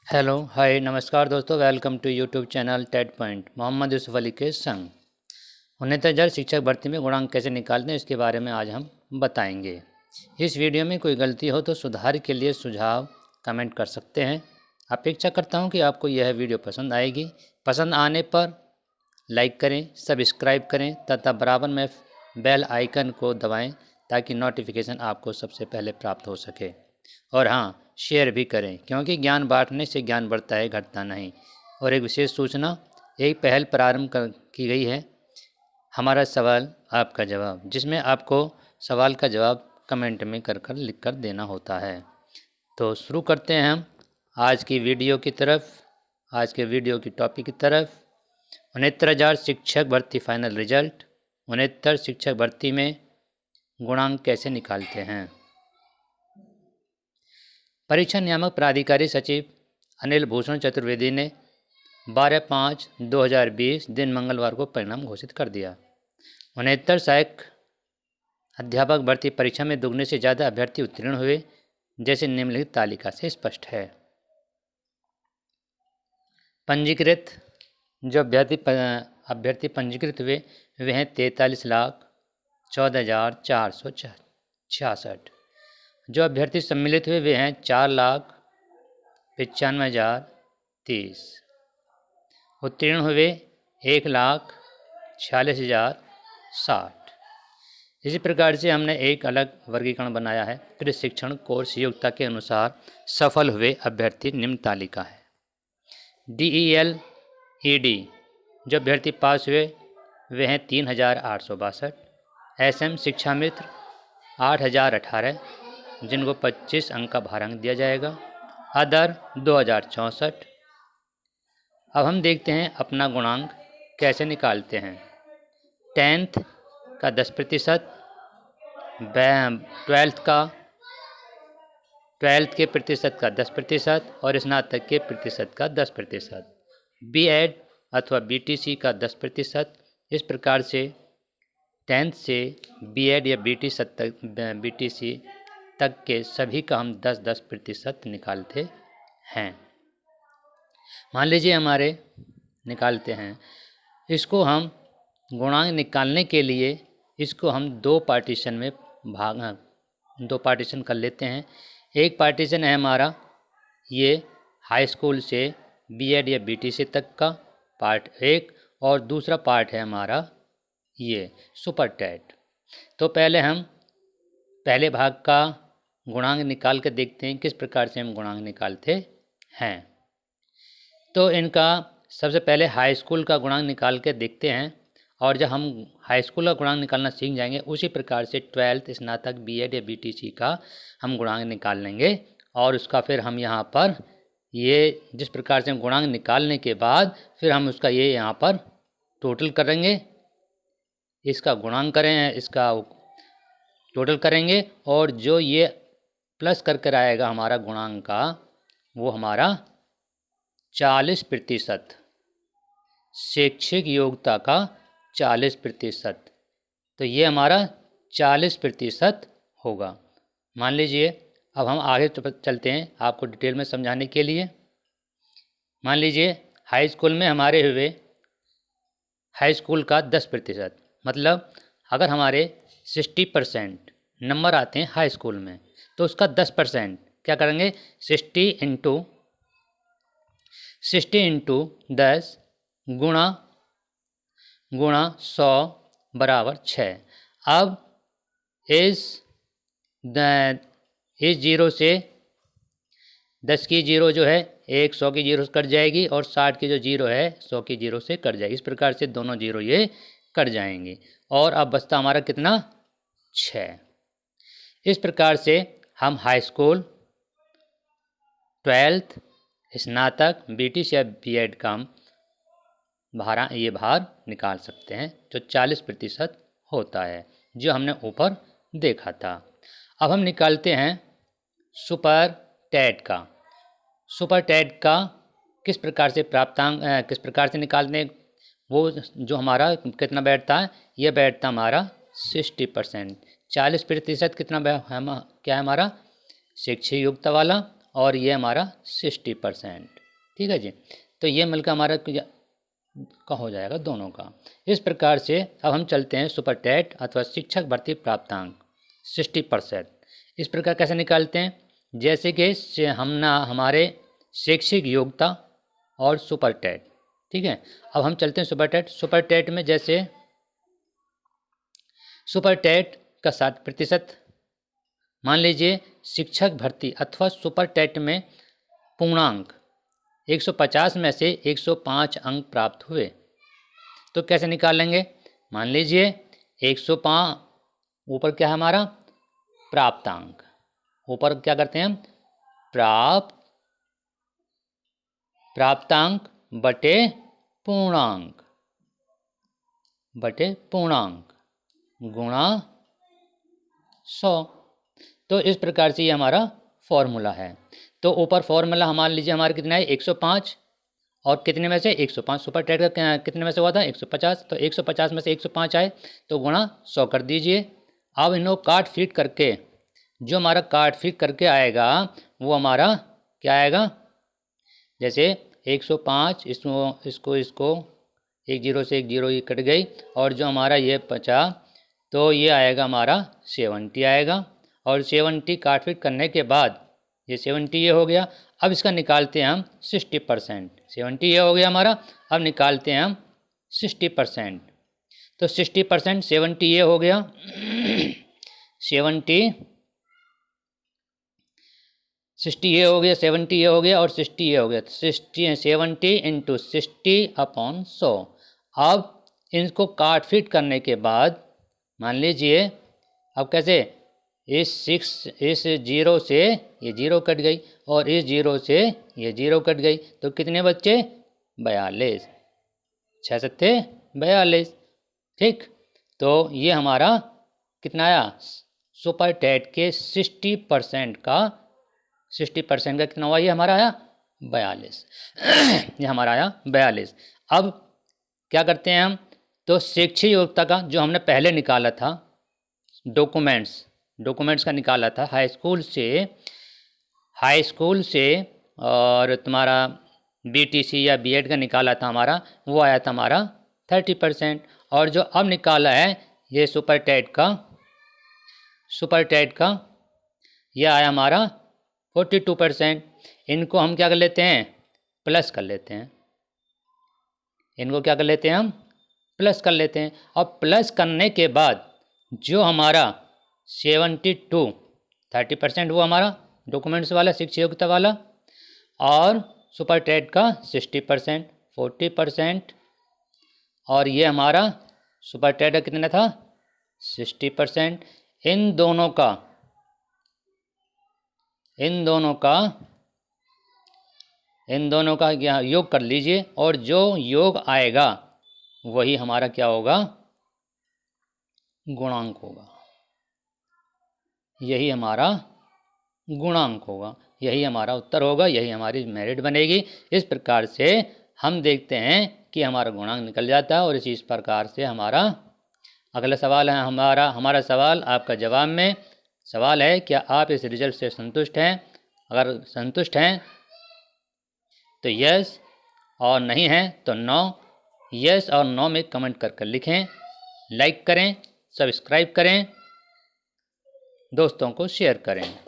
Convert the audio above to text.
Hello hi नमस्कार दोस्तों, welcome to YouTube channel Ted point Mohammad Yusuf Ali के संग। उन्नतर जल शिक्षक भर्ती में गुणांक कैसे निकालते हैं, इसके बारे में आज हम बताएंगे। इस वीडियो में कोई गलती हो तो सुधार के लिए सुझाव कमेंट कर सकते हैं। अपेक्षा करता हूं कि आपको यह वीडियो पसंद आएगी। पसंद आने पर लाइक करें, सब्सक्राइब करें तथा बराबर में बेल आइकन को दबाएं ताकि नोटिफिकेशन आपको सबसे पहले प्राप्त हो सके। और हाँ, शेयर भी करें क्योंकि ज्ञान बांटने से ज्ञान बढ़ता है, घटता नहीं। और एक विशेष सूचना, एक पहल प्रारंभ की गई है, हमारा सवाल आपका जवाब, जिसमें आपको सवाल का जवाब कमेंट में कर लिख कर देना होता है। तो शुरू करते हैं हम आज की वीडियो की तरफ, आज के वीडियो की टॉपिक की तरफ। 69,000 शिक्षक भर्ती फाइनल रिजल्ट। 69 शिक्षक भर्ती में गुणांक कैसे निकालते हैं। परीक्षा नियामक प्राधिकारी सचिव अनिल भूषण चतुर्वेदी ने 12/5/2020 दिन मंगलवार को परिणाम घोषित कर दिया। 69 सहायक अध्यापक भर्ती परीक्षा में दुगने से ज़्यादा अभ्यर्थी उत्तीर्ण हुए, जैसे निम्नलिखित तालिका से स्पष्ट है। पंजीकृत जो अभ्यर्थी पंजीकृत हुए वे हैं 43,14,466। जो अभ्यर्थी सम्मिलित हुए वे हैं 4,95,030। उत्तीर्ण हुए 1,46,060। इसी प्रकार से हमने एक अलग वर्गीकरण बनाया है। प्रशिक्षण कोर्स योग्यता के अनुसार सफल हुए अभ्यर्थी निम्न तालिका है। DEL ED जो अभ्यर्थी पास हुए वे हैं 3,862। SM शिक्षा मित्र 8,018, जिनको 25 अंक का भारांक दिया जाएगा। अदर 2,064। अब हम देखते हैं अपना गुणांक कैसे निकालते हैं। 10th का 10%, 12th के प्रतिशत का 10% और स्नातक के प्रतिशत का 10%। BEd अथवा BTC का 10%। इस प्रकार से 10th से BEd या BTC तक के सभी का हम 10-10% निकालते हैं। मान लीजिए हमारे निकालते हैं, इसको हम गुणांक निकालने के लिए इसको हम दो पार्टीशन कर लेते हैं। एक पार्टीशन है हमारा ये हाई स्कूल से BEd या BTC तक का पार्ट एक, और दूसरा पार्ट है हमारा ये सुपर टेट। तो पहले हम पहले भाग का गुणांक निकाल कर देखते हैं किस प्रकार से हम गुणांक निकालते हैं। तो इनका सबसे पहले हाई स्कूल का गुणांक निकाल के देखते हैं, और जब हम हाई स्कूल का गुणांक निकालना सीख जाएंगे उसी प्रकार से 12th स्नातक BEd या BTC का हम गुणांक निकाल लेंगे। और उसका फिर हम यहाँ पर ये जिस प्रकार से हम गुणांक निकालने के बाद फिर हम उसका ये यहाँ पर टोटल करेंगे, इसका गुणांक करें, इसका टोटल करेंगे, और जो ये प्लस कर आएगा हमारा गुणांक का, वो हमारा 40% शैक्षिक योग्यता का 40%। तो ये हमारा 40% होगा। मान लीजिए अब हम आगे चलते हैं आपको डिटेल में समझाने के लिए। मान लीजिए हाई स्कूल में हमारे हुए हाई स्कूल का 10%, मतलब अगर हमारे 60% नंबर आते हैं हाई स्कूल में तो उसका 10% क्या करेंगे, 60 इंटू 10 गुणा 100 बराबर 6। अब इस जीरो से 10 की जीरो जो है 100 की जीरो से कट जाएगी, और 60 की जो जीरो है 100 की जीरो से कट जाएगी। इस प्रकार से दोनों जीरो ये कट जाएंगे, और अब बचता हमारा कितना, 6। इस प्रकार से हम हाई स्कूल, 12th स्नातक BTC या BEd का हम भार निकाल सकते हैं, जो 40% होता है, जो हमने ऊपर देखा था। अब हम निकालते हैं सुपर टेट का। सुपर टेट का किस प्रकार से किस प्रकार से निकालते हैं, वो जो हमारा कितना बैठता है, ये बैठता हमारा 60%। 40% कितना क्या है हमारा, शैक्षिक योग्यता वाला, और ये हमारा 60%। ठीक है जी। तो ये मिलकर हमारा का हो जाएगा दोनों का। इस प्रकार से अब हम चलते हैं सुपर टेट अथवा शिक्षक भर्ती प्राप्तांक 60%। इस प्रकार कैसे निकालते हैं, जैसे कि हमारे शैक्षिक योग्यता और सुपर टेट। ठीक है, अब हम चलते हैं सुपर टेट। सुपर टेट में जैसे सुपर टेट का 60%, मान लीजिए शिक्षक भर्ती अथवा सुपर टेट में पूर्णांक 150 में से 105 अंक प्राप्त हुए तो कैसे निकालेंगे। मान लीजिए 105 ऊपर क्या है हमारा प्राप्तांक, ऊपर क्या करते हैं हम प्राप्तांक बटे पूर्णांक गुणा 100। तो इस प्रकार से ये हमारा फॉर्मूला है। तो ऊपर फॉर्मूला मान लीजिए हमारे कितना है 105 और कितने में से 105, सुपर टेट का कितने में से हुआ था 150, तो 150 में से 105 आए तो गुणा 100 कर दीजिए। अब इनको काट फीट करके जो हमारा काट फीट करके आएगा वो हमारा क्या आएगा, जैसे 105 इसको एक जीरो से एक जीरो ही कट गई और जो हमारा ये बचा तो ये आएगा हमारा 70 आएगा। और 70 काट फीट करने के बाद ये 70 ये हो गया। अब इसका निकालते हैं हम 60%। 70 ये हो गया हमारा, अब निकालते हैं हम 60%। तो 60% 70 ये हो गया 60 ये हो गया, 70 ये हो गया और 60 ये हो गया। 70 इंटू 60/100। अब इनको काट फीट करने के बाद मान लीजिए अब कैसे इस जीरो से ये जीरो कट गई और इस जीरो से ये जीरो कट गई तो कितने बच्चे 42, 6 सत्ते 42। ठीक, तो ये हमारा कितना आया सुपर टेट के 60% का कितना हुआ, ये हमारा आया 42 ये हमारा आया 42। अब क्या करते हैं हम, तो शैक्षिक योग्यता का जो हमने पहले निकाला था डॉक्यूमेंट्स का निकाला था हाई स्कूल से और तुम्हारा बीटीसी या बीएड का निकाला था हमारा, वो आया था हमारा 30%। और जो अब निकाला है ये सुपर टेट का ये आया हमारा 42%। इनको हम क्या कर लेते हैं प्लस कर लेते हैं, इनको क्या कर लेते हैं हम प्लस कर लेते हैं। और प्लस करने के बाद जो हमारा 30% वो हमारा डॉक्यूमेंट्स वाला शिक्षा योग्यता वाला और सुपर टेट का 60% 40%। और ये हमारा सुपर टेट का कितना था 60%। इन दोनों का योग कर लीजिए और जो योग आएगा वही हमारा क्या होगा गुणांक होगा, यही हमारा गुणांक होगा, यही हमारा उत्तर होगा, यही हमारी मेरिट बनेगी। इस प्रकार से हम देखते हैं कि हमारा गुणांक निकल जाता है। और इसी प्रकार से हमारा अगला सवाल है हमारा सवाल आपका जवाब में सवाल है क्या आप इस रिजल्ट से संतुष्ट हैं। अगर संतुष्ट हैं तो यस और नहीं हैं तो नो। यस और नो में कमेंट कर लिखें, लाइक करें, सब्सक्राइब करें, दोस्तों को शेयर करें।